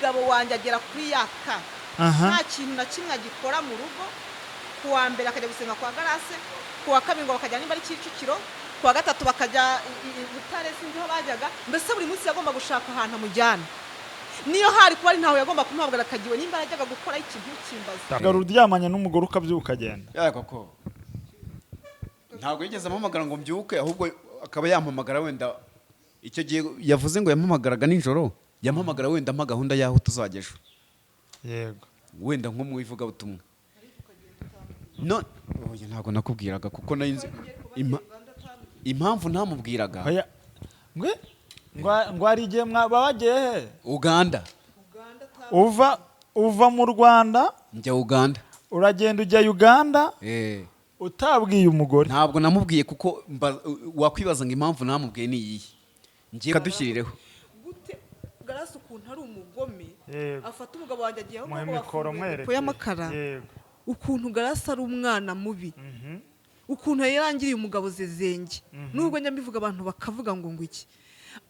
umugabo wanjye agera kuri yaka nta kintu na kimwe agikora mu rugo. Kuwa mbere akajya gusenga kwa Garase, kuwa kabiri ngo bakajya nimba ari Kicukiro, kuwa gatatu bakajya Butare sinzi aho bajyaga. Mbese buri munsi yagomba gushaka ahantu amujyana. Niyo hari kuba ari ntawe yagomba kumuhabwa akagiwe nimba arajyaga gukora ikintu kimbaza. Garu ryamanye n'umugore ukabyuka agenda. Koko ntabwo yigeze ampamagara ngo mbyuke, ahubwo akaba yampamagara wenda icyo gihe yavuze ngo yampamagaraga nijoro, yampamagara wenda mpa gahunda yaho tuzajya ejo. Yego. Wenda nko mu ivuga butumwa. No, oya ntabwo nakubwiraga kuko nayinze impamvu ntamubwiraga. Oya. Ngo ari igihe babagiye he? Uganda. Uva mu Rwanda njya Uganda. Uragenda ujya Uganda? Utabwiye umugore? Ntabwo namubwiye kuko wakwibaza ngo impamvu namubwiye ni iyi. Ngiye kadushyirireho. Gute Garase ukuntu ari umugome afata umugabo wanjye agiye aho ngo y'amakara. Ukuntu Garase ari umwana mubi. Ukuntu yarangiriye umugabo zezenge. Nubwo nyambivuga abantu bakavuga ngo iki.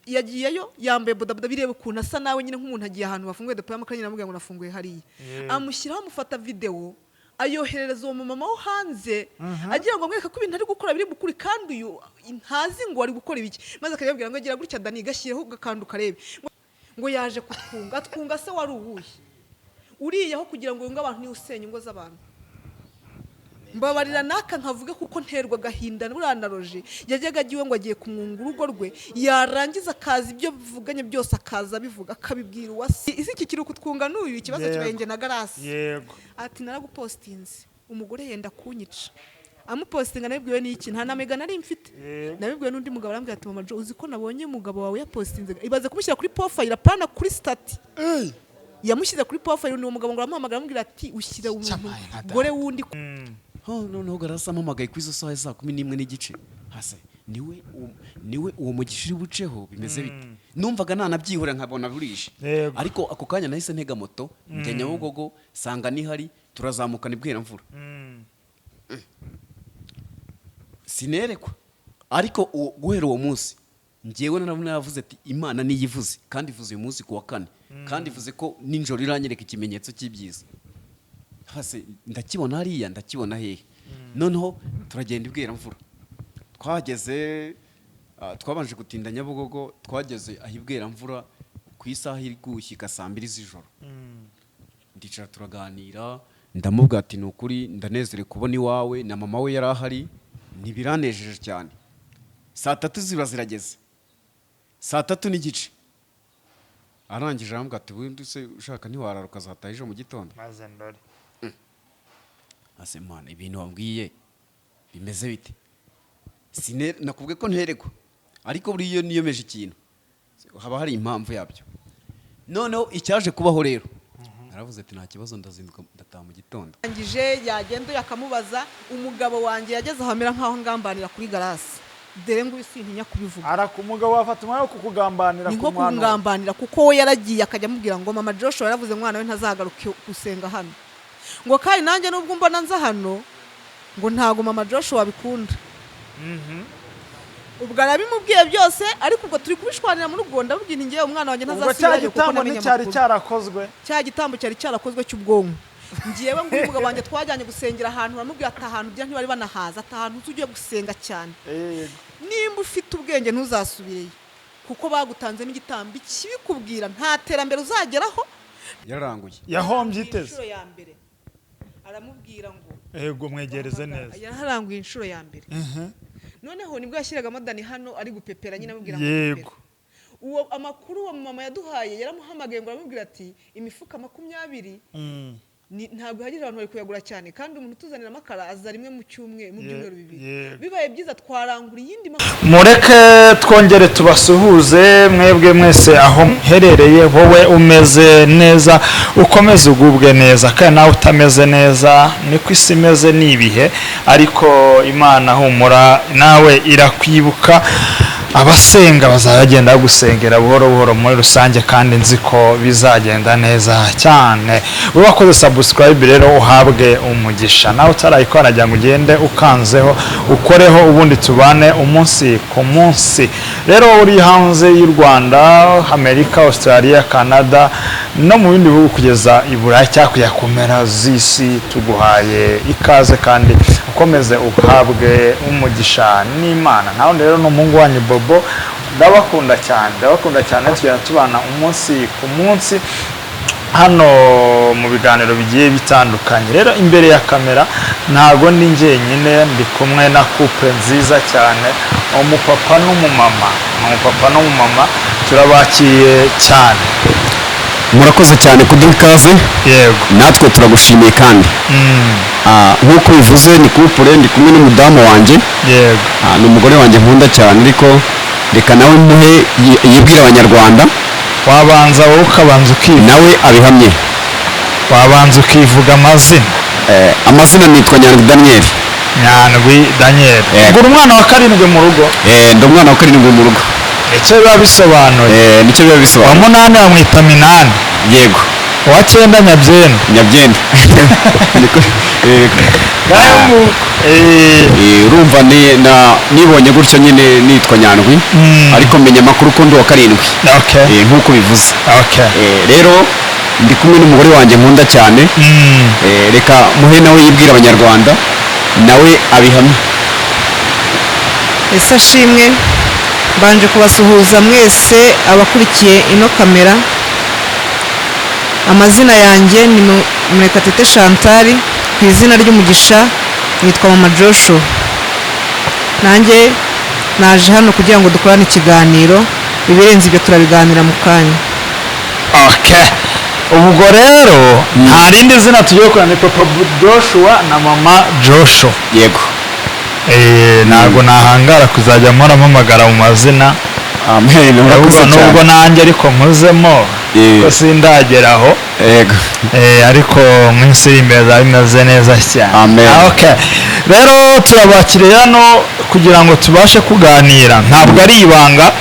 Yagiyeyo yambaye bodaboda bireba ukuntu asa nawe nyine nk'umuntu agiye ahantu bafunguye depo y'amakara nyine amubwira ngo nafunguye hariya. Amushyiraho amufata video ayoherereza uwo mama wo hanze agira ngo mwereka ko ibintu ari gukora biri bukuri kandi uyu ntazi ngo ari gukora ibiki. Maze akayabwira ngo agira gutya Dani gashyireho gakandu karebe ngo yaje twunga se wari uwuye uriyaho kugira ngo yunga abantu niusenye ngo z'abantu. Mbabarira naka nkavuga kuko nterwa gahinda buranaroje yajyaga agiwe ngo agiye kumwunga urugo rwe yarangiza akazi ibyo bivuganye byose akaza bivuga akabibwira uwasi iki kiri kutwunga n'uyu ikibazo kibenge na Garase. Yego. Ati naragupostinze umugore yenda kunyica amupostinga nabibwiwe n'iki nta na mega nari mfite nabibwiwe n'undi mugabo arambwira ati mama Jo uzi ko nabonye umugabo wawe yapostinze ibaze kumushyira kuri profile apana kuri stati. Yamushyize kuri profile n'uwo mugabo ngo aramuhamagara amubwira ati ushyire umuntu gore wundi. Noneho Garase ampamagaye ku izo saha ya 11:30 hase niwe uwo mugishiri buceho bimeze bite. Numvaga nanabyihura nkabona burije, ariko ako kanya nahise ntega moto njya Nyabugogo sanga nihari turazamuka nibwira mvura. Sinerekwa ariko guhera uwo munsi ngiyewe naravuze ati Imana niyivuze kandi ivuze uyu munsi ku wa 4 kandi ivuze ko ninjoro iranyereka ikimenyetso cy'ibyiza. Hase ndakibona hariya ndakibona hehe. Noneho turagenda ibwira mvura twageze twabanje gutinda Nyabugogo twageze ahibwira mvura ku isaha iri gushyika 2 z'ijoro. Ndicara turaganira ndamubwira ati nukuri ndanezerewe kubona iwawe na mama we yari ahari ntibiranejeje cyane. 3 ziba zirageze 3:30 arangije arambwira ati wenda se ushaka ntiwararuka zataha ejo mu gitondo. Maze ndori ase mana ibintu wambwiye bimeze bite. Nakubwiye ko nteregwa ariko buri iyo niyomeje ikintu haba hari impamvu yabyo. Noneho icyaje kubaho rero naravuze ati nta kibazo ndazinduka ndataha mu gitondo. Angije yagendo yakamubaza umugabo wanjye yageze ahamera nkaho ngambanira kuri Garase. Dere ngo isintinya kubivuga. Umugabo wafata umwanya wo kukugambanira ku mwana. Ni kugambanira kuko we yaragiye akajya amubwira ngo mama Joshua yaravuze mwana we ntazagaruke gusenga hano. Ngo kandi nanjye nubwo mbona nza hano ngo ntago mama Joshua abikunda. Ubwo arabimubwiye byose ariko ubwo turi kubishwanira mu rugo ndabubwira ngiye umwana wanjye ntazasubirayo kuko namenye cyari cyarakozwe. Cya gitambo cyari cyarakozwe cy'ubwonko. Ngiyewe ngo umugabo wanjye twajyanye gusengera ahantu baramubwira ati ahantu bya ntibari banahaza ati ahantu tugiye gusenga cyane. Nimba ufite ubwenge ntuzasubireyo kuko bagutanzemo igitambo kibikubwira nta terambere uzageraho. Yararanguye yahombye iteze inshuro ya mbere aramubwira ngo ego mwegereze neza. Yararanguye inshuro ya mbere. Noneho nibwo yashyiraga Dani hano ari gupepera nyine amubwira ngo yego uwo amakuru uwo mama yaduhaye yaramuhamagaye ngo aramubwira ati imifuka 20 ntabwo hagije abantu bari kuyagura cyane kandi umuntu tuzanira amakara aza rimwe mu byumweru bibiri. Bibaye byiza twarangura iyindi mureke twongere tubasuhuze mwebwe mwese aho muherereye. Wowe umeze neza ukomeze ugubwe neza kandi nawe utameze neza niko isi imeze nibihe ariko Imana humura nawe irakwibuka. abasenga bazagenda gusengera buhoro buhoro muri rusange, kandi nzi ko bizagenda neza cyane. Wowe wakoze subscribe rero uhabwe umugisha, nawe utarayikora ajya ngo ugende ukanzeho ukoreho, ubundi tubane umunsi ku munsi. Rero uri hanze y'u Rwanda, Amerika, Australia, Canada no mu bindi bihugu kugeza i Burayi cyakujya kumera z'isi, tuguhaye ikaze kandi ukomeze uhabwe umugisha n'Imana. Nawe rero n'umuhungu wanyu Bobo, ndabakunda cyane, tugenda tubana umunsi ku munsi hano mu biganiro bigiye bitandukanye. Rero imbere ya kamera ntago ndi njyenyine, ndi kumwe na couple nziza cyane, umupapa n'umumama, turabakiye cyane. murakoze cyane kuduha ikaze. Yego, natwe turagushimiye kandi nk'uko bivuze ni couple, ndi kumwe n'umudamu wanjye. yego, ni umugore wanjye nkunda cyane, ariko reka nawe muhe yibwira abanyarwanda. wabanza wowe ukabanza ukivuga, nawe abihamye. wabanza ukivuga amazina. Amazina nitwa Nyandwi Daniel. Nyandwi Daniel. Ugura umwana wa karindwi mu rugo? Ndi umwana wa karindwi mu rugo. Icyo biba bisobanuye? Nicyo biba bisobanuye. Wa munani bamwita Minani. Yego. Uwa cyenda Nyabyenda. Urumva nibonye gutyo nyine nitwa Nyandwi, ariko menya amakuru ko ndi uwa karindwi nk'uko bivuze. Rero ndi kumwe n'umugore wanjye nkunda cyane. Reka muhe nawe yibwira abanyarwanda, nawe abihamye. ese ashimwe, mbanje kubasuhuza mwese abakurikiye ino kamera. Amazina yanjye ni Murekatete Chantal, ku izina ry'umugisha nitwa Mama Joshua. Nanjye naje hano kugira ngo dukorane ikiganiro, ibirenze ibyo turabiganira mu kanya. Ubwo rero nta rindi zina tugiye kurana, ni Papa Joshua na Mama Joshua. Yego. Ntabwo nahangara kuzajya mpamagara mu mazina, nubwo nanjye ariko nkuzemo ko sindageraho. Yego. Ariko mwinsi iri imbere za bimeze neza cyane. Amen. Rero turabakiriye hano kugira ngo tubashe kuganira, ntabwo ari ibanga,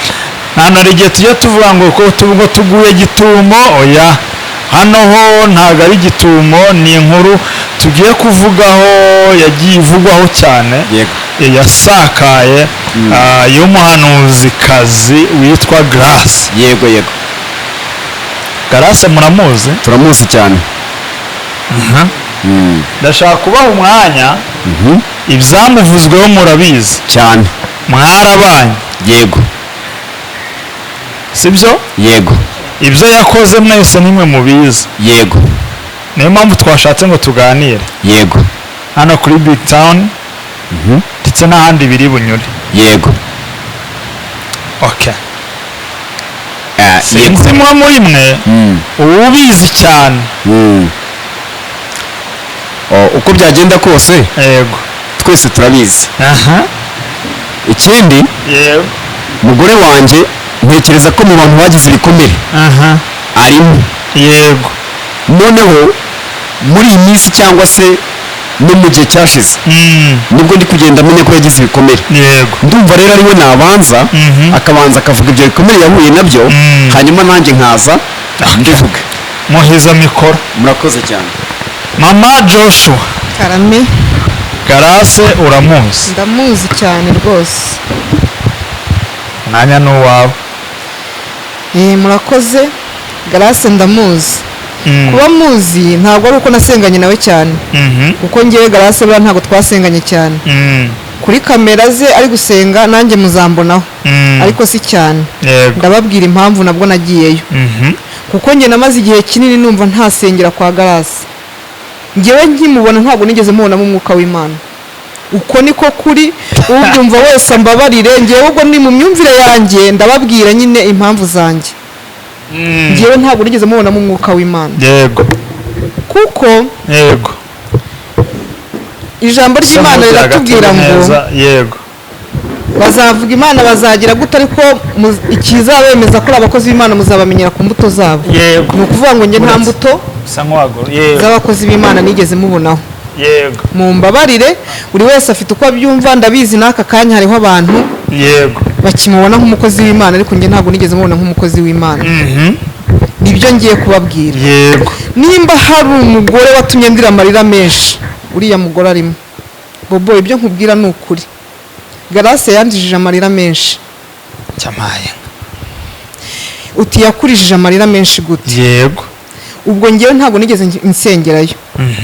nta na igihe tujya tuvuga ngo tuguye gitumo, oya, hano ho ntabwo ari gitumo, ni inkuru tugiye kuvugaho yagiye ivugwaho cyane. Yasakaye y'umuhanuzi kazi witwa Grace. Yego. Grace muramuzi? Turamuzi cyane. Ndashaka kubaha umwanya, ibyamuvuzweho murabizi cyane, mwarabanye. Yego. Sibyo? Yego. Ibyo yakoze mwese nimwe mubizi. Yego. Niyo mpamvu twashatse ngo tuganire. Yego. Hano kuri Big Town ndetse n'ahandi biri bunyure. Yego. Sinzi muri mwe ubizi cyane. Uko byagenda kose, yego, twese turabizi. Ikindi, umugore wanjye ntekereza ko mu bantu bagize ibikomere arimo. Yego. Noneho muri iyi minsi cyangwa se no mu gihe cyashize nibwo ndi kugenda amenya ko yagize ibikomere. Yego. Ndumva rero ariwe nabanza akabanza akavuga ibyo bikomere yahuye nabyo, hanyuma nanjye nkaza ndivuga. Muhiza mikoro. Murakoze cyane. Mama Joshua. Karame. Grace uramuzi? Ndamuzi cyane rwose. Nanya n'uwawe. Murakoze. Grace ndamuzi. Kuba muzi ntabwo ari uko nasenganye nawe cyane, kuko ngewe Grace bwa ntabwo twasenganye cyane. Kuri kamera ze ari gusenga nanjye muzambonaho, ariko si cyane. Ndababwira impamvu nabwo nagiyeyo, kuko nge namaze igihe kinini numva ntasengera kwa Grace. Ngewe nkimubona ntabwo nigeze mubonamo umwuka w'Imana. Uko niko kuri, ubyumva wese mbabarire, ngewe ubwo ni mu myumvire yanjye ndababwira nyine impamvu zanjye. Ngewe ntabwo nigeze mubonamo umwuka w'Imana. Yego. Kuko yego, ijambo ry'Imana riratubwira ngo yego, bazavuga Imana bazagira gute, ariko ikizabemeza ko abakozi b'Imana muzabamenyera ku mbuto zabo. Yego. Ni ukuvuga ngo nge nta mbuto z'abakozi b'Imana nigeze mubonaho. Yego. Mumbabarire, buri wese afite uko abyumva, ndabizi n'aka kanya hariho abantu yego bakimubona nk'umukozi w'Imana ariko njye ntabwo nigeze mubona nk'umukozi w'Imana. Nibyo ngiye kubabwira. yego Nimba hari umugore watumye ndira amarira menshi, uriya mugore arimo. Bobo, ibyo nkubwira ni ukuri. Grace yandijije amarira menshi. cyamaye Uti yakurishije amarira menshi gute? yego Ubwo ngewe ntabwo nigeze insengerayo,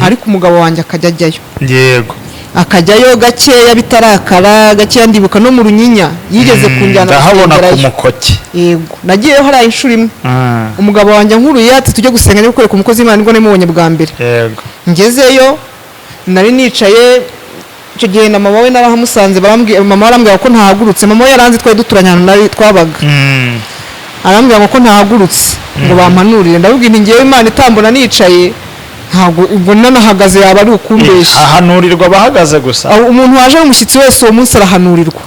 ariko umugabo wanjye akajya ajyayo. yego Akajyayo gakeya bitarakara, gakeya ndibuka no mu Runyinya yigeze kunjyana ndahabona ku mukoki. Yego nagiyeyo hari inshuro imwe. Umugabo wanjye nkuruye ati tujye gusenga no gukorera umukozi w'Imana nibwo namubonye bwa mbere. yego Ngezeyo nari nicaye icyo gihe na mama we narahamusanze, mama arambwira ko ntahagurutse. Mama we yaranze twari duturanye ahantu nari twabaga. Arambwira ko ntahagurutse ngo bampanurire. Ndabubwira nti ngewe Imana itambona nicaye ntabwo ubwo nanahagaze yaba ari ukumbesha. ahanurirwa bahagaze gusa. Umuntu waje umushyitsi wese uwo munsi arahanurirwa.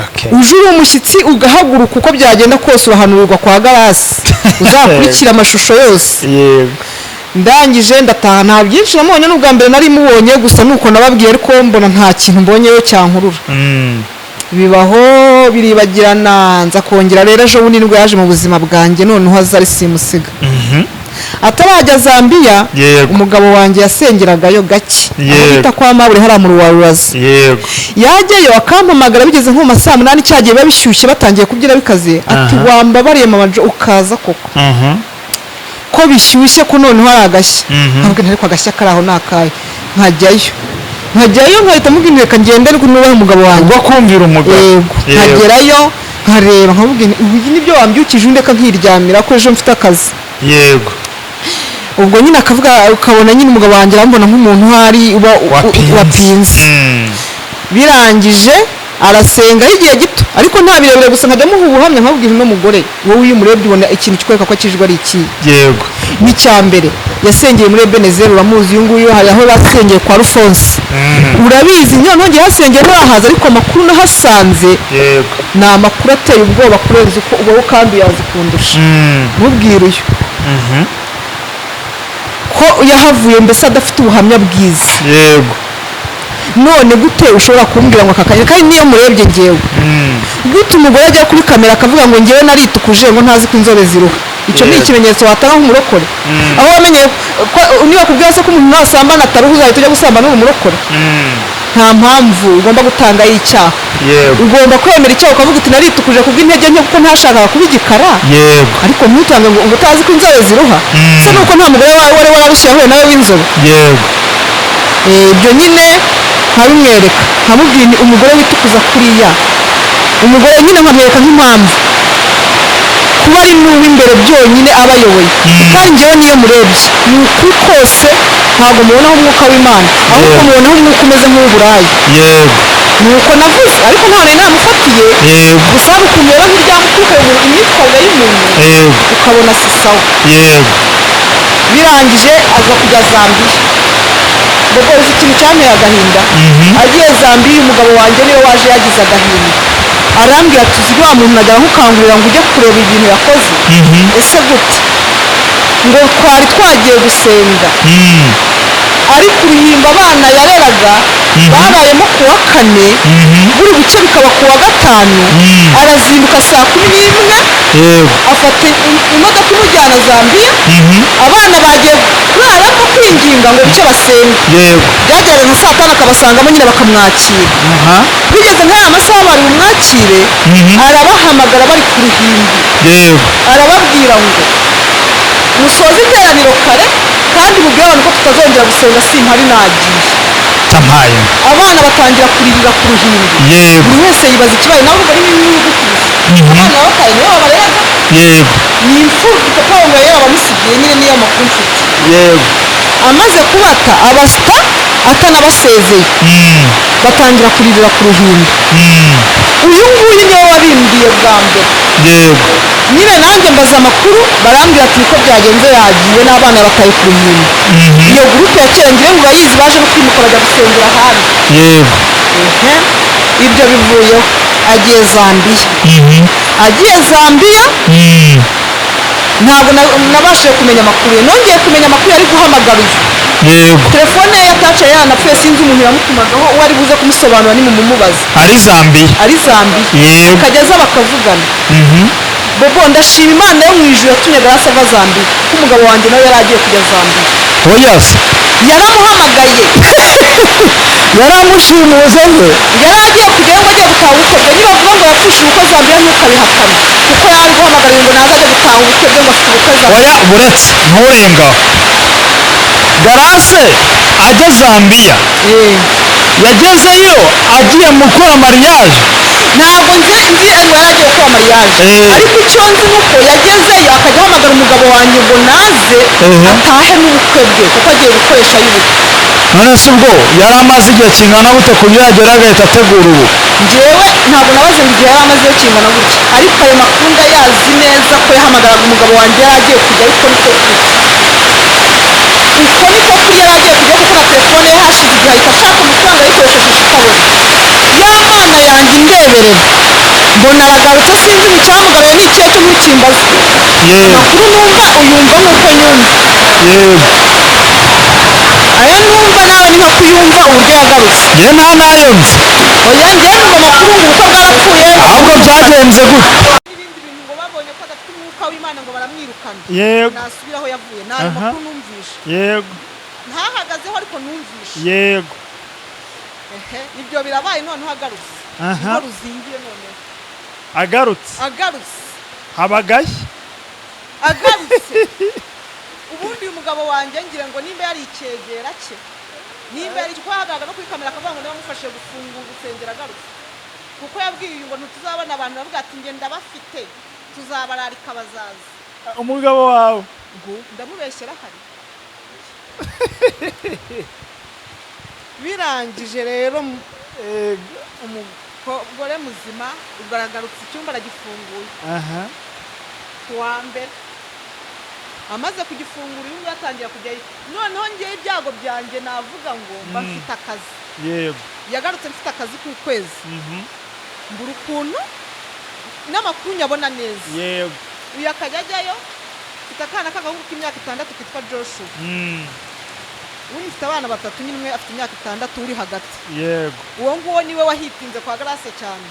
okay. Uje uri umushyitsi ugahaguruka uko byagenda kose urahanurirwa kwa Garasi. Uzakurikira amashusho yose. yego Ndangije ndataha, nta byinshi namubonye n'ubwa mbere nari mubonye, gusa nuko nababwiye ariko mbona nta kintu mbonyeyo cyankurura. Bibaho biribagirana, nza kongera rero ejo bundi nibwo yaje mu buzima bwanjye, noneho azari simusiga. Atarajya Zambia, umugabo wanjye yasengeragayo gake, ahita kwa Mabure hari mu Ruwarurazi. yego Yajyayo akampamagara bigeze nko mu saa 8 cyagiye babishyushye batangiye kubyira bikaze, ati wambabariye mama Jo ukaza koko. Ko bishyushye ko noneho hari agashya. Ntabwo ntari kwa gashya karaho nakaye. Nkajyayo nkahita mubwira reka ngende ariko nubahe umugabo wanjye. Ubwo kumvira umugabo. Yego. Nkagerayo nkareba nkabubwira ubu nibyo wambyukije ndeka nkiryamira ko ejo mfite akazi. yego Ubwo nyine akavuga ukabona nyine umugabo wanjye arambona nk'umuntu hari wapinze. Birangije arasenga igihe gito ariko nta birebire gusa nkajya muha ubuhamya nkabubwira no mugore wowe uyu murebye ubona ikintu kikwereka ko akijwe ari iki. yego N'icyambere yasengeye muri Ebenezer, uramuzi uyu nguyu, hari aho basengeye kwa Rufonse. Urabizi noneho ngiye hasengeye narahaza ariko amakuru nahasanze yego ni amakuru ateye ubwoba kurenza uko ubaho kandi yazi kundusha. Mubwira uyu ko yahavuye mbese adafite ubuhamya bwiza. yego None gute ushobora kumbwira ngo akakanya kandi niyo murebye ngewe gute umugore ajya kuri kamera akavuga ngo ngewe naritukuje ngo ntazi ko inzobe ziruha? Icyo ni ikimenyetso watanga nk'umurokore. Aho wamenye niba kubwira se ko umuntu nasambana ataruhu uzahita ujya gusambana n'umurokore? Nta mpamvu ugomba gutanga y'icyaha. Ugomba kwemera icyaha ukavuga uti naritukuje kubw'intege nke kuko ntashakaga kuba igikara. Ariko ntutange ngo utazi ko inzobe ziruha. Se nuko nta mugore wari wararushye yahuye nawe w'inzobe? Ibyo nyine nkabimwereka nkamubwira umugore witukuza kuriya, umugore nyine nkamwereka nk'impamvu kuba ari n'uw'imbere byonyine aba ayoboye. Kandi njyewe niyo murebye ni ukuri kose ntabwo mubonaho umwuka w'Imana, ahubwo mubonaho umwuka umeze nk'uw'uburaya. Nuko navuze ariko nta nari namufatiye, gusa hari ukuntu rero nk'iryamutuka imyitwarire y'umuntu ukabona si sawa. Birangije aza kujya Zambia. Bobo uzi ikintu cyanteye agahinda? Agiye Zambia umugabo wanjye niwe waje yagize agahinda. Arambwira ati uzi wa muntu najya nkukangurira ngo ujye kureba ibintu yakoze. Ese gute? Ngo twari twagiye gusenga ariko uruhimba abana yareraga babayemo ku wa 4 buri buce bikaba ku wa 5. Arazinduka saa 11 afata imodoka imujyana Zambia. Abana bagiye kuraramo kwinginga ngo bice basenga. Byageraga nka saa 5 akabasangamo nyine bakamwakira. Bigeze nk'aya masaha bari bumwakire arabahamagara bari ku ruhimbi. Arababwira ngo musoze iteraniro kare kandi mubwire abantu ko tutazongera gusenga simpari nagiye. Abana batangira kuririra ku ruhimbi. Buri wese yibaza ikibaye nawe ubwo ari n'imyugutuzi. Abana bakaye nibo babarega. Ni imfubyi papa ngo yari abamusigiye nyine niyo makuru mfite. Amaze kubata abasita atanabasezeye. Batangira kuririra ku ruhimbi. Uyu nguyu niwe wabimbwiye bwa mbere. Nyine nanjye mbaza amakuru barambwira ati ko byagenze yagiye n'abana bataye ku ruhimbi. Iyo gurupe ya kera ngire ngo bayizi baje no kwimuka bajya gusengera ahandi. Ibyo bivuyeho agiye Zambia. Agiye Zambia ntabwo nabashije kumenya amakuru ye. Nongeye kumenya amakuru ari guhamagara uyu yego telefone ye yataca yanapfuye sinzi umuntu yamutumagaho uwo ari buze kumusobanura ni mumubaza ari Zambia ari Zambia yego kageza bakavugana bobo ndashima Imana yo mu ijuru yatumye Grace ava Zambia ko umugabo wanjye nawe yari agiye kujya Zambia oya se yaramuhamagaye yaramushimuze ngo yari agiye kujyayo ngo ajye gutaha ubukwe bwe nibavuga ngo yapfushe ubukwe Zambia ntukabihakane kuko yari guhamagariye ngo naze ajye gutaha ubukwe bwe ngo afite ubukwe Zambia oya buretse nturengaho Grace ajya Zambia yagezeyo agiye mu gukora mariage ntabwo nzi ngo yaragiye gukora mariage ariko icyo nzi nuko yagezeyo akajya ahamagara umugabo wanjye ngo naze atahe n'ubukwe bwe kuko agiye gukoresha y'ubukwe none se ubwo yari amaze igihe kingana gute kugira agere agahita ategura ubu njyewe ntabwo nabaze ngo igihe yari amazeyo kingana gutya ariko ayo makuru ndayazi neza ko yahamagaraga umugabo wanjye yari agiye kujya ariko niko kuri uko niko kuri yari agiye kujya kuko na telefone ye hashize igihe ahita ashaka amafaranga ayikoresheje kutabona ya Mana yanjye indeberera mbona aragarutse sinzi ngo icyamugaruye ni ikihe cyo ntukimbaze amakuru numva uyumva nk'uko nyumva aya numva nawe ni nka kuyumva uburyo yagarutse njye nta nayo nzi oya njye numva amakuru ngo uko bwarapfuye ahubwo byagenze gute n'ibindi bintu ngo babonye ko adafite umwuka w'Imana ngo baramwirukana yego nasubira aho yavuye nta makuru numvishe yego ntahagazeho ariko numvishe yego ibyo birabaye noneho agarutse niho ruzingiye noneho agarutse habagaye agarutse ubundi uyu mugabo wanjye ngira ngo nimba yari icyegera cye nimba yari kwahagaragara no kuri kamera akavuga ngo niba mufashe gufungura urusengero agarutse kuko yabwiye uyu ngo ntituzabona abantu bavuga ati nge ndabafite tuzabararika bazaza umugabo wawe ngo ndamubeshyera hari birangije rero umugore muzima ugaragaritse icyumba aragifunguye kuwa mbere amaze kugifungura uyu nguyu atangira kujyayo noneho ngewe ibyago byanjye navuga ngo mba mfite akazi yego yagarutse mfite akazi k'ukwezi mbura ukuntu n'amakuru nyabona neza yego uyu akajya ajyayo mfite akana k'agahungu k'imyaka 6 kitwa Joshua ubu mfite abana 3 nyine umwe afite imyaka 6 uri hagati yego uwo nguwo niwe wahitinze kwa Grace cyane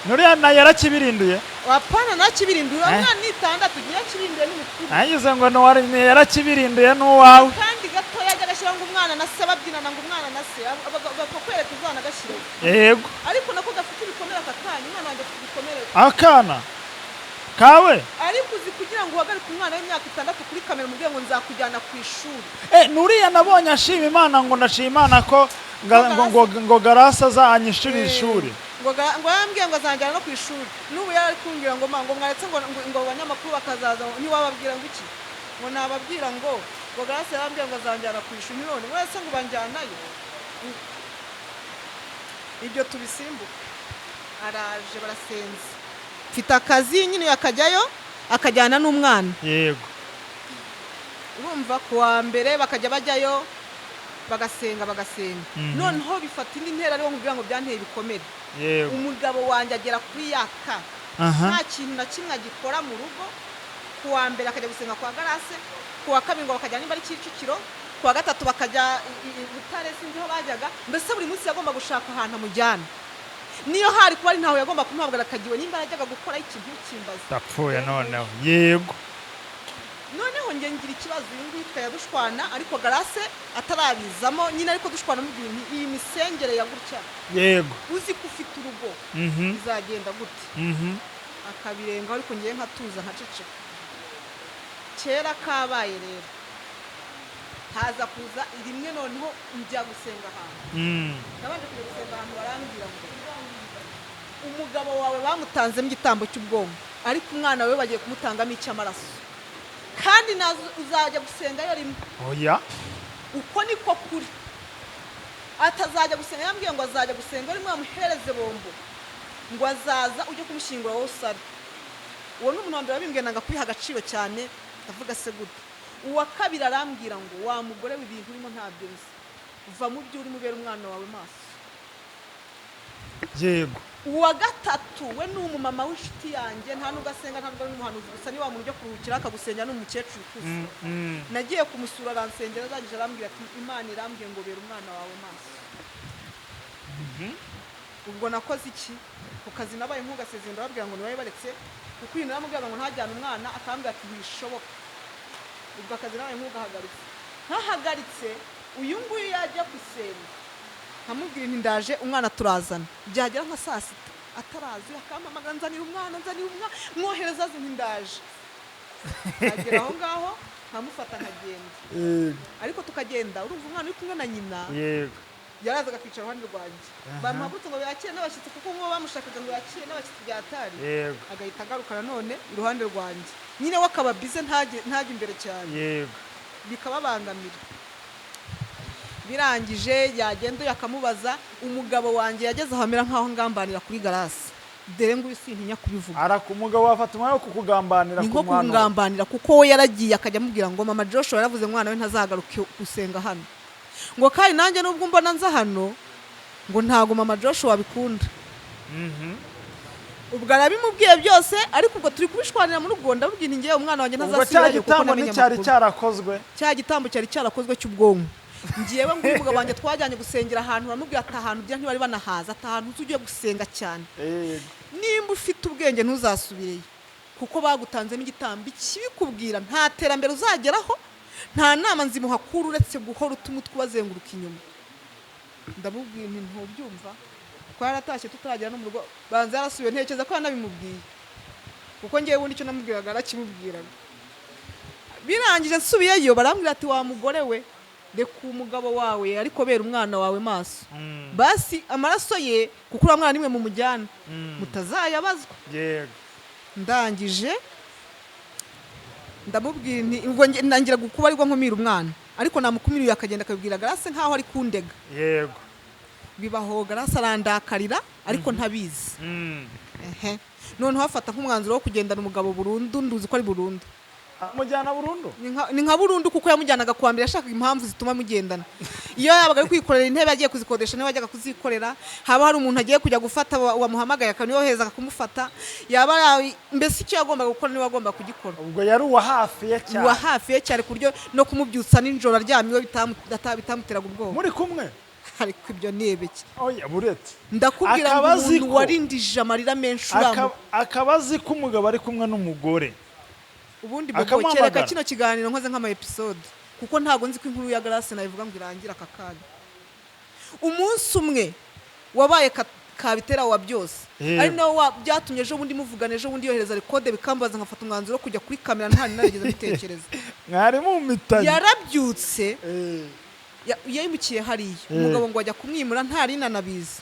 nuriya na yarakibirinduye wapana nakibirinduye umwana ni 6 giye kirinduye n'umukuru ayize ngo no wari yarakibirinduye n'uwawe kandi gato yajya gashyira ngo umwana na se babyinana ngo umwana na se bakakwereka uzana gashyira yego ariko nako gafite ibikomere akakanya umwana wanjye afite ibikomere akana kawe ariko uzi kugira ngo uhagarike umwana w'imyaka 6 kuri kamera mubwiye ngo nzakujyana ku ishuri nuriya nabonye ashima Imana ngo ndashima Imana ko ngo Grace azanyishurira ishuri ngo yambwiye ngo azanjyana no ku ishuri n'ubu yari kumbwira ngo mwaretse ngo abanyamakuru bakazaza ntiwababwira ngo iki ngo nababwira ngo Grace yambwiye ngo azanjyana ku ishuri none wese ngo banjyanayo ibyo tubisimbuka araje barasenze mfite akazi nyine yakajyayo akajyana n'umwana yego urumva kuwa mbere bakajya bajyayo bagasenga noneho bifata indi ntera ariho nkubwira ngo byanteye ibikomere umugabo wanjye agera kuri yaka nta kintu na kimwe agikora mu rugo kuwa mbere akajya gusenga kwa Grace kuwa kabiri ngo bakajya nimba ari Kicukiro kuwa gatatu bakajya Butare sinzi aho bajyaga mbese buri munsi yagomba gushaka ahantu amujyana niyo hari kuba ari ntawe yagomba kumuhabwa akagiwe nimba yajyaga gukora ikintu cy'imbaza tapfuye noneho yego noneho nge ngira ikibazo uyu nguyu twayadushwana ariko Grace atarabizamo nyine ariko dushwana mu bintu iyi misengere ya gutya yego uzi ko ufite urugo bizagenda gute akabirenga ariko ngiye nkatuza nkaceceka kera kabaye rero haza kuza rimwe noneho njya gusenga ahantu nabanje kujya gusenga ahantu barambwira ngo umugabo wawe bamutanzemo igitambo cy'ubwonko ariko umwana we bagiye kumutangamo icy'amaraso kandi nazo uzajya gusengayo rimwe oya uko niko kuri atazajya gusenga yambwiye ngo azajya gusenga rimwe amuhereze bombo ngo azaza ujye kumushyingura wowe usare uwo n'umuntu wa mbere wabimbwiye nanga kwiha agaciro cyane ndavuga se gute uwa kabiri arambwira ngo wa mugore w'ibintu urimo ntabyo nzi uva mu byo uri mubera umwana wawe maso yego uwa gatatu we ni umumama w'inshuti yanjye nta nubwo asenga nta nubwo ari n'umuhanuzi gusa ni wa muntu ujya kuruhukira akagusengera n'umukecuru ukuze nagiye kumusura aransengera azagije arambwira ati imana irambwiye ngo bera umwana wawe maso ubwo nakoze iki ku kazi nabaye nk'ugasezera ndababwira ngo nibaye baretse kuko uyu naramubwira ngo ntajyane umwana akambwira ati ntibishoboka ubwo akazi nabaye nk'ugahagaritse ntahagaritse uyu nguyu yajya gusenga nkamubwira nti ndaje umwana turazana byagera nka saa sita atarazi akampamagara nzanira umwana mwohereza azi nti ndaje agera aho ngaho nkamufata nkagenda ariko tukagenda urumva umwana uri kumwe na nyina yarazaga akicara iruhande rwanjye bamuhagurutse ngo yakire n'abashyitsi kuko nk'uwo bamushakaga ngo yakire n'abashyitsi byatari agahita agaruka nanone iruhande rwanjye nyine we akaba bize ntajya imbere cyane bikababangamira birangije yagenda yakamubaza umugabo wanjye yageze aho amera nk'aho ngambanira kuri garasi dore ngo sintinya kubivuga umugabo wafata umwanya wo kukugambanira ni nko kugambanira kuko we yaragiye akajya amubwira ngo mama Joshua yaravuze umwana we ntazagaruke gusenga hano ngo kandi nanjye nubwo mbona nza hano ngo ntago mama Joshua abikunda ubwo arabimubwiye byose ariko ubwo turi kubishwanira mu rugo ndabubwira ngiye umwana wanjye ntazasubirayo kuko namenye cya gitambo cyari cyarakozwe cy'ubwonko ngiyewe ngo umugabo wanjye twajyanye gusengera ahantu baramubwira ati ahantu bya ntibari banahaza ati ahantu ugiye gusenga cyane nimba ufite ubwenge ntuzasubireyo kuko bagutanzemo igitambo ikibikubwira nta terambere uzageraho nta nama nzimuhakura uretse guhora utuma twazenguruka inyuma ndabubwira nti ntubyumva ko yaratashye tutaragera no mu rugo banza yarasubiye ntekereza ko yanabimubwiye kuko ngiye ubundi icyo namubwiraga arakimubwiraga birangije nsubiyeyo barambwira ati wa mugore we reka umugabo wawe ariko bera umwana wawe maso basi amaraso ye kuko uriya mwana nimwe mu mujyana mutazayabazwa ndangije ndamubwira ubwo ndangira gukuba ariko nkumira umwana ariko namukumiriye akagenda akabibwira garase nkaho ari kundega bibaho garase arandakarira ariko ntabizi noneho hafata nk'umwanzuro wo kugendana umugabo burundu nduzi ko ari burundu mujyana burundu ni nka burundu kuko yamujyanaga kwa mbere yashakaga impamvu zituma mugendana iyo yabaga ari kwikorera intebe agiye kuzikodesha niwe wajyaga kuzikorera haba hari umuntu agiye kujya gufata wamuhamagaye akaniyoheza akakumufata yaba mbese icyo yagombaga gukora niwe wagomba kugikora ubwo yari uwa hafi ye cyane ku buryo no kumubyutsa nijoro aryamye bitamuteraga ubwoba muri kumwe ariko ibyo nebeke oya buretse ndakubwira ngo umuntu warindije amarira menshi akabazi ko umugabo ari kumwe n'umugore ubundi bobo kereka kino kiganiro nkoze nk'ama episode kuko ntago nzi ko inkuru ya Grace nayivuga ngo irangira akakanya umunsi umwe wabaye kabitera wa byose ari nawo byatumye ejo bundi muvugana ejo bundi yohereza record bikambaza nkafata umwanzuro kujya kuri kamera nta narigeze mbitekereza mwari mu mitanye yarabyutse yayimukiye hariya umugabo ngo ajya kumwimura ntari nanabizi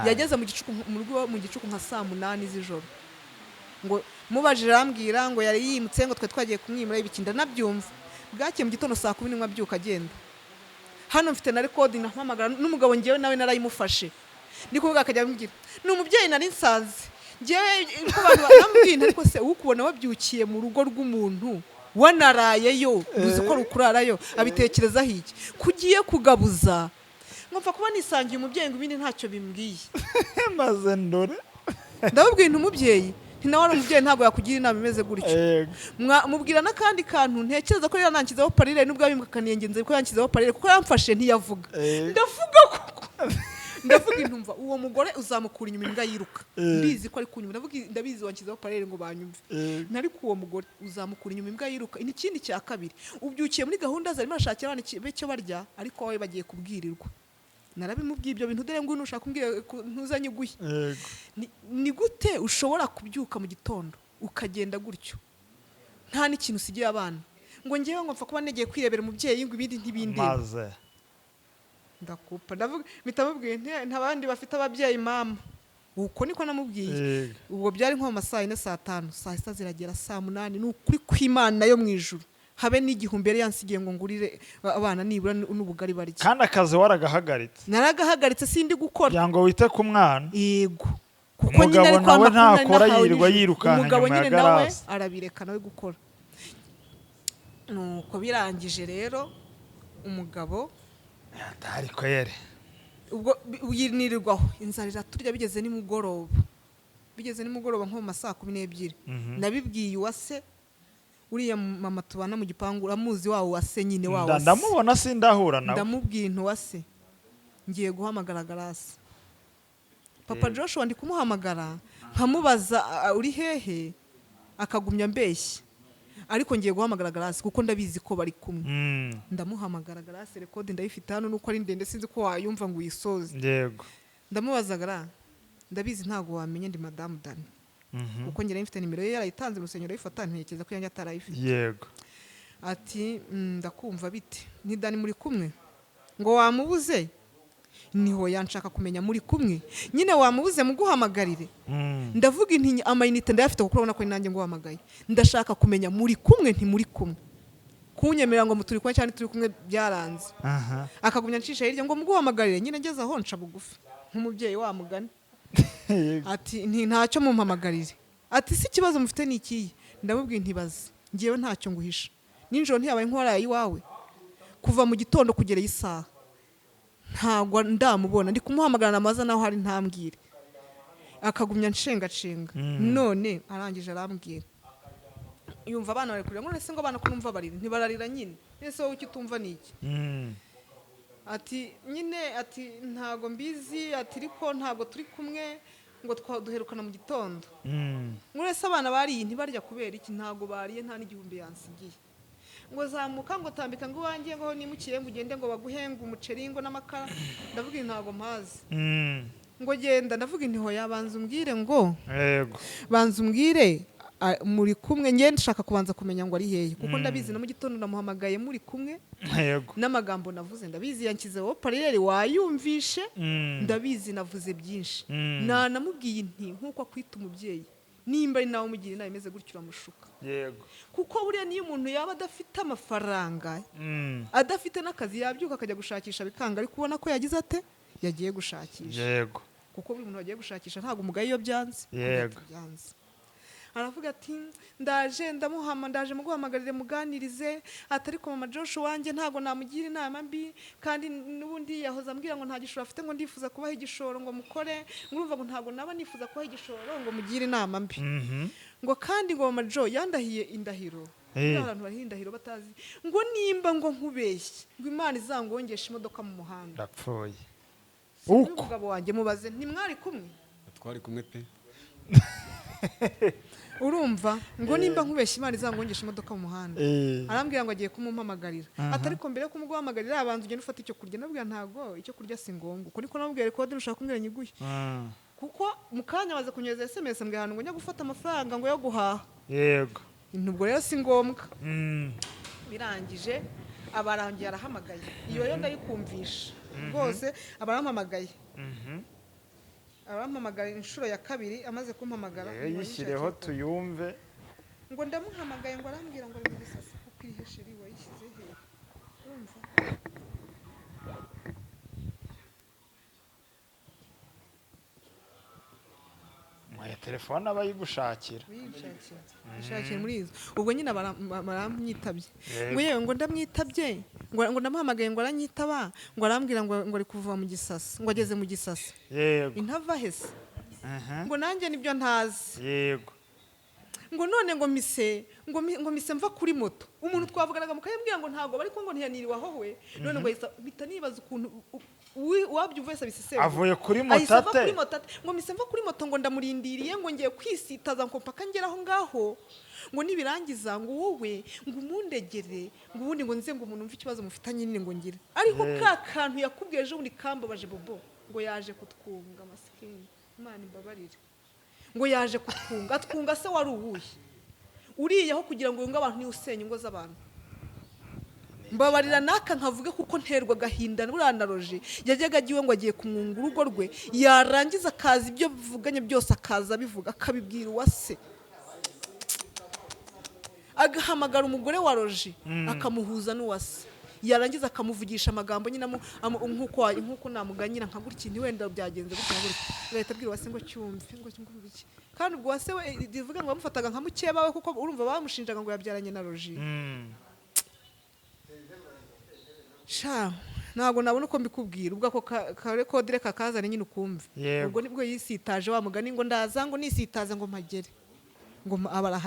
yageze mu gicuku nka saa 8 z'ijoro ngo mubajije arambwira ngo yari yimutse ngo twe twagiye kumwimura ibikinda nabyumva bwake mu gitondo saa 10 abyuka agenda hano mfite na record nahamagara n'umugabo ngiyewe nawe narayimufashe ndikuvuga akajya ambwira ni umubyeyi nari nsanze ngiyewe ko abantu barambwira ariko se ukubona wabyukiye mu rugo rw'umuntu wanarayeyo uzi ko rukurarayo abitekerezaho iki kugiye kugabuza nkumva kuba nisangiye umubyeyi ngo ibindi ntacyo bimbwiye maze ndore ndababwira umubyeyi nawe ari umubyeyi ntabwo yakugira inama imeze gutyo mubwira n'akandi kantu ntekereza ko rero nankizeho parire nubwo yabimbukaniye ngenzi ko yankizeho parire kuko yamfashe ntiyavuga ndavuga kuko ndavuga intumva uwo mugore uzamukura inyuma imbwa yiruka ndizi ko ari kunyuma ndabizi wankizeho parire ngo banyumve nari ku uwo mugore uzamukura inyuma imbwa yiruka ikindi cya kabiri ubyukiye muri gahunda zarimo arashakira abana icyo barya ariko wowe bagiye kubwirirwa narabimubwiye ibyo bintu dore ngo nushaka kumbwira ntuzanye guye ni gute ushobora kubyuka mu gitondo ukagenda gutyo nta n'ikintu usigiye abana ngo ngewe ngo mfa kuba negeye kwirebera umubyeyi ngo ibindi ntibinde maze ndakupa ndavuga mitamubwiye ntabandi bafite ababyeyi mama uko niko namubwiye ubwo byari nko mu saa 4 saa 5 saa 6 ziragera saa 8 ni ukuri kw'Imana yo mu ijuru habe n'igihumbi yari yansigiye ngo ngurire abana nibura n'ubugari barya kandi akazi waragahagaritse naragahagaritse sindi gukora yango wite ku mwana yego kuko nyine ari kwa ntakora yirirwa yirukanka umugabo nyine nawe arabireka nawe gukora nuko birangije rero umugabo ariko yere ubwo yinirirwaho inzara iraturya bigeze nimugoroba nko mu masaa 12 nabibwiye uwase uriya mama tubana mu gipangu uramuzi wawo wase nyine wawo ndamubona sindahura nawe ndamubwiye ntuwase ngiye guhamagara Garasi papa Joshua ndi kumuhamagara nkamubaza uri hehe akagumya mbeshya ariko ngiye guhamagara Garasi kuko ndabizi ko bari kumwe ndamuhamagara Garasi record ndayifite hano nuko ari ndende sinzi ko wayumva ngo uyisoze yego ndamubaza Garasi ndabizi ntago wamenye ndi Madame Dani kuko ngira mfite nimero ye yarayitanze mu rusengero yifata ntekeza ko yanjye atarayifite yego ati ndakumva bite ni Dani muri kumwe ngo wamubuze niho yanshaka kumenya muri kumwe nyine wamubuze muguhamagarire ndavuga inti amayinite ndayafite kuko urabona ko nanjye ngo wahamagaye ndashaka kumenya muri kumwe nti muri kumwe kunyemera ngo muturi kwa cyane turi kumwe byaranze akagumya ncisha hirya ngo muguhamagarire nyine ngeze aho nca bugufi nk'umubyeyi wa mugani ati nti ntacyo mumpamagarire ati si kibazo mufite nikiye ndamubwiye ntibaze ngiyewe ntacyo nguhisha ninjoro ntiyabaye nk'waraye iwawe kuva mu gitondo kugera isaha ntago ndamubona ndi kumuhamagara namaza naho hari ntambwire akagumya nshenga none arangije arambwira yumva abana bari kurira ngo nese ngo abana ko numva barira ntibararira nyine nese wowe ukitumva niki ati nyine ati ntago mbizi ati riko ntago turi kumwe ngo duherukana mu gitondo nese abana bariye ntibarya kubera iki ntago bariye nta n'igihumbi yansigiye ngo zamuka ngo tambika ngo wangiye ngo nimukiye ngo ugende ngo baguhenga umuceri ngo n'amakara ndavuga ntago mpazi ngo genda ndavuga intiho yabanza umbwire ngo yego banza umbwire muri kumwe ngende nshaka kubanza kumenya ngo ari hehe kuko ndabizi na mu gitondo namuhamagaye muri kumwe yego n'amagambo navuze ndabizi yankize wo paralele wayumvishe ndabizi navuze byinshi namubwiye inti nkuko akwita umubyeyi nimba ari nawe umugira inama imeze gutyo uramushuka yego kuko buriya niyo umuntu yaba adafite amafaranga adafite n'akazi yabyuka akajya gushakisha bikanga ariko ubona ko yagize ate yagiye gushakisha yego kuko buri muntu wagiye gushakisha ntabwo umugaye iyo byanze yego aravuga ati ndaje muguhamagarire muganirize atari ko mama Joshua wanjye ntago namugira inama mbi kandi nubundi yahoza ambwira ngo nta gishoro afite ngo ndifuza kubaha igishoro ngo mukore ngurumva ngo ntago naba nifuza kubaha igishoro ngo mugire inama mbi ngo kandi ngo mama Jo yandahiye indahiro abantu bari indahiro batazi ngo nimba ngo nkubeshye ngo Imana izangongesha imodoka mu muhanda ndapfuye uko umugabo wanjye mubaze ntimwari kumwe twari kumwe pe urumva ngo nimba nkubeshye Imana izangongesha imodoka mu muhanda arambwira ngo agiye kumumpamagarira atari ko mbere yo kumuguhamagarira abanza ugende ufata icyo kurya nabwira ntago icyo kurya si ngombwa uko niko nabwira ko ushaka kumbwira nyiguye kuko mukanya baze kunyereza SMS mbwira ngo njya gufata amafaranga ngo yo guhaha yego intubwo rero si ngombwa birangije abarangiye arahamagaye iyo yo ndayikumvisha rwose abarampamagaye arampamagara inshuro ya kabiri amaze kumpamagara yishyireho tuyumve ngo ndamuhamagaye ngo arambwira ngo ari mu gisasa kuko ihesheri wayishyize he urumva ya telefone abayigushakira ishakira muri izo ubwo nyine baramwitabye ngo yewe ngo ndamwitabye ngo ndamuhamagaye ngo aranyitaba ngo arambwira ngo ari kuva mu gisasa ngo ageze mu gisasa yego intava hese ngo nanjye nibyo ntazi yego ngo none ngo mise mva kuri moto umuntu twavuganaga mukayambwira ngo ntago bari ko ngo ntiyaniriwe aho we none ngo bita nibaza ukuntu wabyuva wese abisesera avuye kuri motate ngo mise mva kuri moto ngo ndamurindiriye ngo ngiye kwisitaza ngo mpaka ngera aho ngaho ngo nibirangiza ngo wowe ngo umundegere ngo ubundi ngo nze ngo umuntu umva ikibazo mufitanye nyine ngo ngire ariko ka kantu yakubwiye ejo bundi kambabaje bobo ngo yaje kutwunga masikini Imana imbabarire ngo yaje atwunga se wari uwuhe uriyeho kugira ngo yunge abantu niwe usenya ingo z'abantu mbabarira naka nkavuge kuko nterwa gahinda buranaroje yajyaga agiwe ngo agiye kumwunga urugo rwe yarangiza akaza ibyo bivuganye byose akaza bivuga akabibwira uwase agahamagara umugore wa roje akamuhuza n'uwase yarangiza akamuvugisha amagambo nyine nkuko namuganyira nka gutya ni wenda byagenze gutya leta abwira wase ngo cyumve ngo cyumve iki kandi ubwo wase we divuga ngo bamufataga nka mukeba we kuko urumva bamushinjaga ngo yabyaranye na roji ntabwo nabona uko mbikubwira ubwo ako karekodire kakazane nyine ukumve Yego. ubwo nibwo yisitaje wa mugani ngo ndaza ngo nisitaze ngo mpagere ngo aba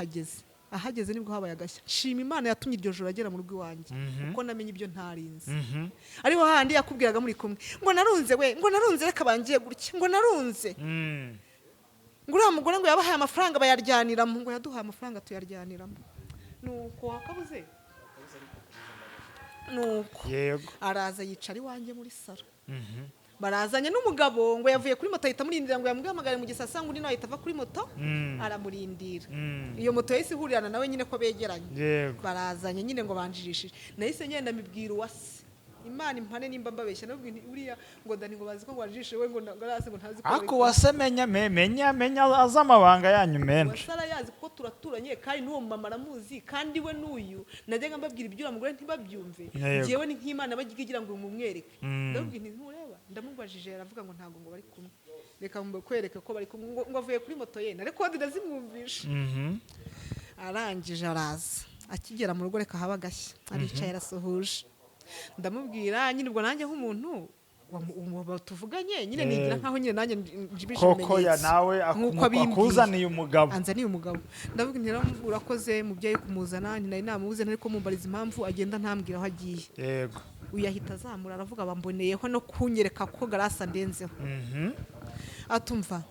ahageze nibwo habaye agashya nshima Imana yatumye iryo joro agera mu rugo iwanjye kuko namenye ibyo ntarinze ariho handi yakubwiraga muri kumwe ngo narunze reka bangiye gutya ngo narunze ngo uriya mugore ngo yabahaye amafaranga bayaryaniramo ngo yaduhaye amafaranga tuyaryaniramo nuko wakabuze nuko Yego. araza yicara iwanjye muri saro barazanye n'umugabo ngo yavuye kuri moto ahita amurindira ngo yamuhamagare mu gisasa ngo undi nawe ahita ava kuri moto aramurindira iyo moto yahise ihurirana nawe nyine ko begeranye Yego. barazanye nyine ngo banjirishije nahise ngenda mbibwira uwase Imana impane nimba mbabeshya nubwo uriya ngo Dani ngo bazi ko ngo wanjirishije we ngo ngarase ngo ntazi ko ako wasemenya menya azamabanga yanyu menshi wasara yazi kuko turaturanye kandi n'uwo mama aramuzi kandi we n'uyu najyaga mbabwira ibyo uriya mugore ntibabyumve njyewe ni nk'Imana bagigira ngo mumwereke ndabwira ntureba ndamubajije aravuga ngo ntago ngo bari kumwe reka mukwereke ko bari kumwe ngo avuye kuri moto ye na rekodi ndazimwumvisha arangije araza akigera mu rugo reka haba gashya aricaye arasohoje ndamubwira nyine ubwo nanjye nk'umuntu tuvuganye nyine nigira nkaho nyine nanjye njibisha ibimenyetso koko ya nawe akuzaniye umugabo anzaniye umugabo ndavuga nti urakoze mubyeyi kumuzana nari namubuze ariko mumbariza impamvu agenda ntambwira aho agiye yego uyahita azamura aravuga bamboneyeho no kunyereka ko garasa ndenzeho atumva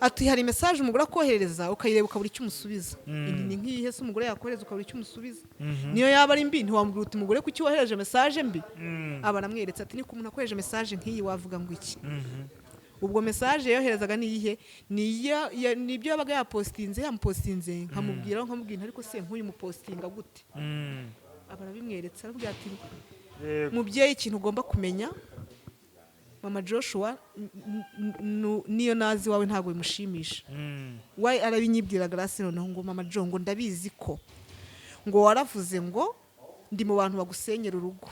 ati hari message umugore akohereza ukayireba ukabura icyo umusubiza ni nk'iyihe se umugore yakohereza ukabura icyo umusubiza niyo yaba ari mbi ntiwambwira uti umugore kuki wohereje message mbi aba namweretse ati niko umuntu akohereje message nk'iyi wavuga ngo iki ubwo message yoherezaga niyihe nibyo yabaga yamupostinze nkamubwira ariko se nk'uyu mupostinga gute aba arabimweretse aravuga ati mubyeyi ikintu ugomba kumenya Mama Joshua niyo nazi wawe ntago bimushimisha wayi arabinyibwira Grace noneho ngo Mama Jo ngo ndabizi ko ngo waravuze ngo ndi mu bantu bagusenyera urugo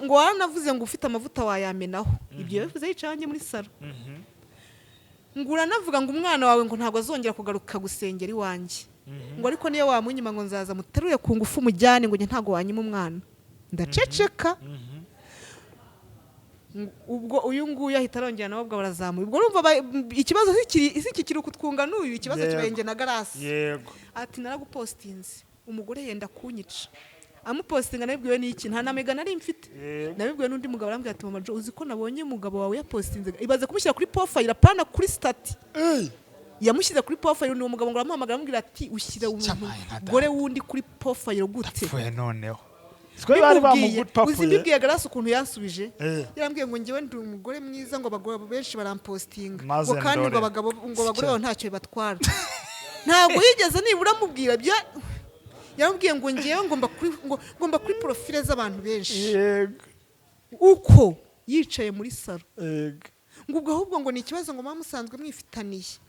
ngo waranavuze ngo ufite amavuta wayamenaho ibyo bivuze yicanye muri saro ngo uranavuga ngo umwana wawe ngo ntago azongera kugaruka gusengera iwanjye ngo ariko niyo wamunyima ngo nzaza muteruye ku ngufu mujyane ngo ntago wanyima umwana ndaceceka ubwo uyu nguyu ahita arongera nawe ubwo barazamuye ubwo urumva ikibazo kiri kutwunga n'uyu ikibazo kibaye na Grace yego ati naragupostinze umugore yenda kunyica amupostinga nabibwiwe n'iki nta namega nari mfite nabibwiwe n'undi mugabo arambwira ati Mama Jo uzi ko nabonye umugabo wawe yapostinze ibaze kumushyira kuri profile apana kuri stati yamushyize kuri profile n'uwo mugabo ngo aramuhamagara amubwira ati ushyira umugore wundi kuri profile gute apfuye noneho Siko bari bamugupapuye. Uzibibwiye Grace ukuntu yansubije. Yarambwiye ngo ngewe ndi umugore mwiza ngo abagabo benshi barampostinga. Ngo kandi ngo abagabo ngo abagore babo ntacyo batwara. Ntabwo yigeze nibura mubwira bya yarambwiye ngo ngewe ngomba kuri profile z'abantu benshi. Yego. Uko yicaye muri saro. Yego. Ngo ubwo ahubwo ngo ni ikibazo ngo mama musanzwe mwifitaniye.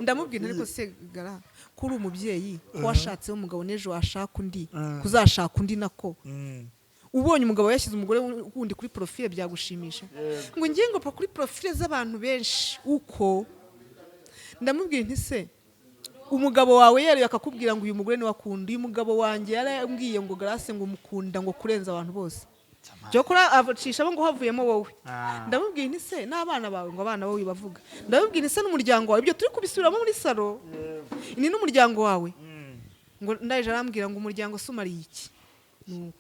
Ndamubwira ariko se gara kuri umubyeyi washatse umugabo nejo washaka undi kuzashaka undi nako ubonye umugabo yashyize umugore wundi kuri profile byagushimisha ngo ngiye ngo pa kuri profile z'abantu benshi uko ndamubwira nti se umugabo wawe yari akakubwira ngo uyu mugore ni wakunda uyu mugabo wanjye yarambwiye ngo Grace ngo mukunda ngo kurenza abantu bose cyo kora abacisha ngo havuyemo wowe ndamubwira nti se n'abana bawe ngo abana bawe bavuga ndamubwira nti se n'umuryango wawe ibyo turi kubisubiramo muri saro ni n'umuryango wawe ngo ndaje arambwira ngo umuryango sumariye iki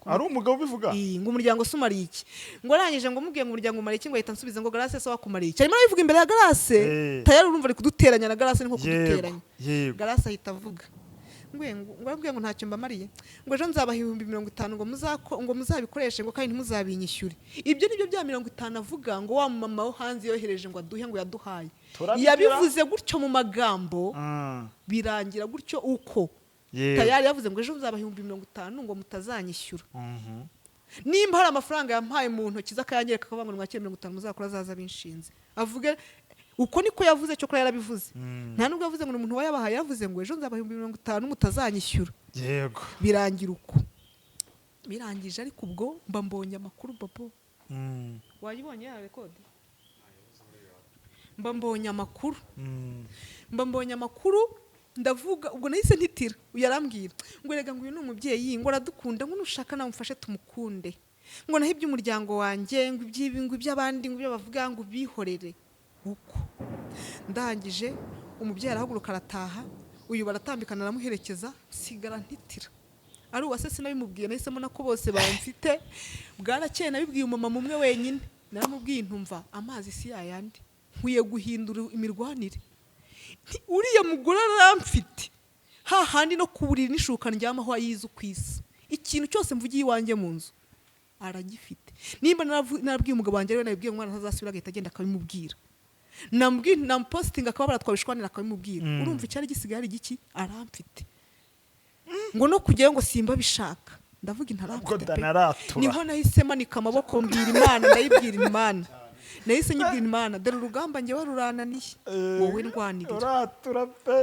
ari umugabo bivuga ngo umuryango sumariye iki ngo arangije ngo mubwiye ngo umuryango umariye iki ngo ahita nsubiza ngo Grace se wakumariye iki arimo bivuga imbere ya Grace tayari urumva ari kuduteranya na Grace niko kuduteranya Grace ahita avuga ngwabwiye ngo ntacyo mbamariye ngo ejo nzabaha 50 ngo muzabikoreshe ngo kandi ntimuzabinyishyure ibyo nibyo bya 50 avuga ngo wa mama wo hanze yohereje ngo aduhe ngo yaduhaye yabivuze gutyo mu magambo birangira gutyo uko tayari yavuze ngo ejo nzabaha 50 ngo mutazanyishyura nimba hari amafaranga yampaye mu ntoki z'akayanyereka akavuga ngo mwakire 50 muzakora zaza binshinze avuge uko niko yavuze cyo kora yarabivuze nta nubwo yavuze ngo umuntu wayabahaye yavuze ngo ejo nzabaha 50 mutazanyishyura yego birangira uko birangije ariko ubwo mba mbonye amakuru babo wayibonye ya record mba mbonye amakuru ndavuga ubwo nahise ntitira uyarambwira ngo rega ngo uyu ni umubyeyi ngo aradukunda ngo nushaka namufashe tumukunde ngo naho iby'umuryango wanjye ngo iby'abandi ngo ibyo bavuga ngo bihorere uko ndangije umubyeyi arahaguruka arataha uyu baratambikana aramuherekeza sigara ntitira ari uwase sinabimubwiye nahisemo nako bose bamfite bwarakeye nabibwiye umumama umwe wenyine naramubwiye ntumva amazi si yayandi nkwiye guhindura imirwanire uriya mugore aramfite hahandi no kuburira n'ishuka ndyamaho ayize ukwisi ikintu cyose mvugiye iwanjye mu nzu aragifite nimba narabwiye umugabo wanjye rero nabibwiye umwana ntazasubira agahita agenda akabimubwira namupositinga akababara twabishwanira akabimubwira urumva icyari gisigaye ari giki aramfite ngo no kujyayo ngo simba bishaka ndavuga intaramfite niho nahise manika amaboko mbwira Imana ndayibwira Imana nahise nyibwira Imana dore urugamba njye warurananiye wowe ndwanirira uratura pe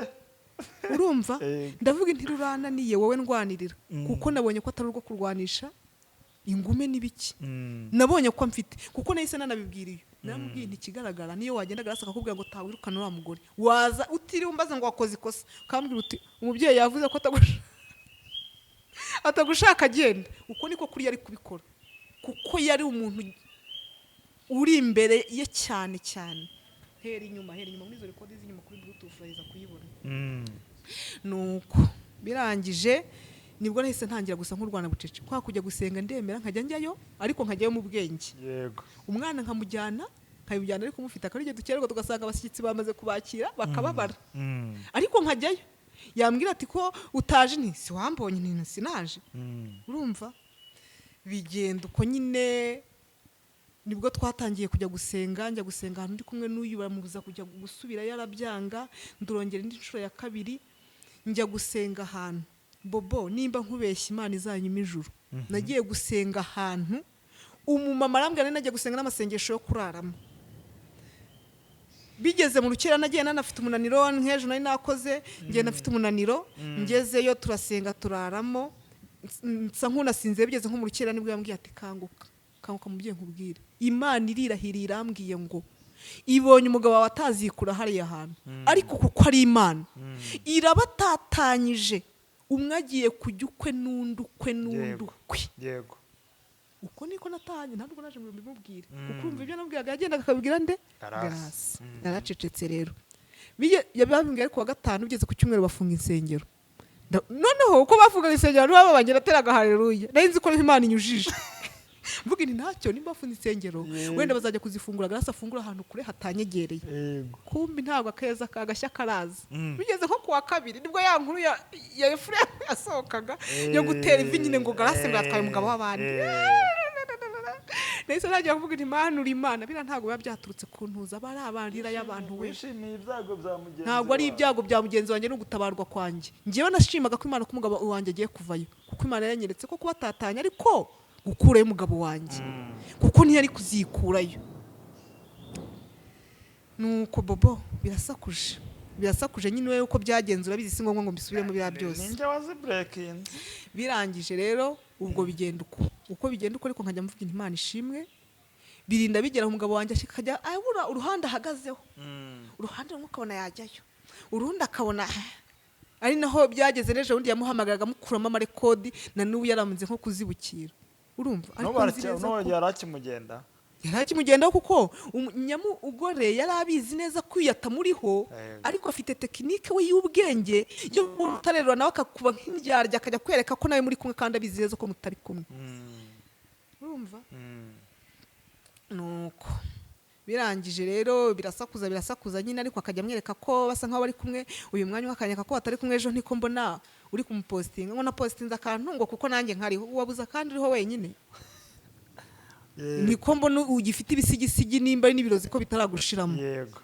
urumva ndavuga ntirurananiye wowe ndwanirira kuko nabonye ko atari urwo kurwanisha ingume n'ibiki nabonye ko mfite kuko nahise nanabibwiriye namubwiye ntikigaragara niyo wagenda garasa akakubwira ngo tawirukana uriya mugore waza utiriwe umbaza ngo wakoze ikosa kambwira uti umubyeyi yavuze ko atagushaka agenda uko niko kuri yari kubikora kuko yari umuntu uri imbere ye cyane cyane hera inyuma muri izo rekodi z'inyuma kuri bluetooth uraza kuyibona nuko birangije nibwo nahise ntangira gusa nk'urwana bucece kwa kujya gusenga ndemera nkajya njyayo ariko nkajyayo mu bwenge yego umwana nkamujyana ariko mufite akarije dukererwa tugasanga abashyitsi bamaze kubakira bakababara ariko nkajyayo yambwira ati ko utaje nti si wambonye nti sinaje urumva bigenda uko nyine nibwo twatangiye kujya gusenga njya gusenga ahantu ndi kumwe n'uyu baramubuza kujya gusubira yarabyanga ndurongera indi nshuro ya kabiri njya gusenga ahantu bobo nimba nkubeshya Imana izanyuma ijuru nagiye gusenga ahantu umumama arambwira nagiye gusenga n'amasengesho yo kuraramo bigeze mu rukera nagiye nanafite umunaniro nk'ejo nari nakoze ngiye nafite umunaniro ngezeyo turasenga turaramo nsa nk'unasinze bigeze nko mu rukera nibwo yambwiye ati kanguka mubyeyi nkubwire Imana irirahira irambwiye ngo ibonye umugabo wawe atazikura hariya hantu ariko kuko ari Imana irabatatanyije umwe agiye kujya ukwe n'undi yego uko niko natanye ntabwo naje ngo mbimubwire kuko urumva ibyo nabwiraga yagendaga akabwira nde Garasi naracecetse rero yabimbwiye ariko wa gatanu ugeze ku cyumweru bafunga insengero noneho uko bafunga insengero n'abo bagenda ateraga haleluya nari nzi ko Imana inyujije mvuga ni ntacyo nimba bafunga insengero wenda bazajya kuzifungura Garasi afungura ahantu kure hatanyegereye kumbi ntabwo akeza kagashya karaza bigeze nko kuwa kabiri nibwo ya nkuru ya Efuremu yasohokaga yo gutera ivi nyine ngo Garasi ngo yatwaye umugabo w'abandi nahise nagiye kuvuga Imana uri Imana bira ntabwo biba byaturutse ku ntuza bari abandira y'abantu we ntabwo ari ibyago bya mugenzi wanjye no gutabarwa kwanjye ngewe nashimaga ko Imana ko umugabo wanjye agiye kuvayo kuko Imana yanyeretse ko kubatatanya ariko gukurayo umugabo wanjye kuko ntiyari kuzikurayo nuko bobo birasakuje nyine we uko byagenze urabizi si ngombwa ngo mbisubiremo bya byose ninjye wazi breaking birangije rero ubwo bigenda uko bigenda uko ariko nkajya mvuga Imana ishimwe birinda bigera umugabo wanjye akajya abura uruhande ahagazeho uruhande rumwe akabona yajyayo urundi akabona ari naho byageze n'ejo undi yamuhamagaraga mukuramo amarekodi na n'ubu yaramunze nko kuzibukira urumva ariko yarakimugendaho kuko ugore yari abizi neza ko yatamuriho ariko afite tekinike we y'ubwenge yo gutarerura nawe akakuba nk'indyarya akajya kwereka ko nawe muri kumwe kandi abizi neza ko mutari kumwe urumva nuko birangije rero birasakuza nyine ariko akajya amwereka ko basa nkaho bari kumwe uyu mwanya akanyeka ko batari kumwe ejo ntiko mbona uri kumupostinga ngo napostinze akantu ngo kuko nanjye nkariho wabuza kandi uriho wenyine niko mbona ugifite ibisigisigi nimba ari n'ibirozi ko bitaragushiramo yego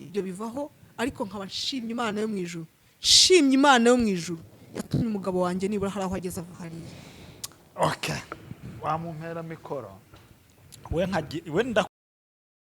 ibyo bivaho ariko nkaba nshimye Imana yo mu ijuru yatumye umugabo wanjye nibura hari aho ageze ava hariya wamumpera mikoro we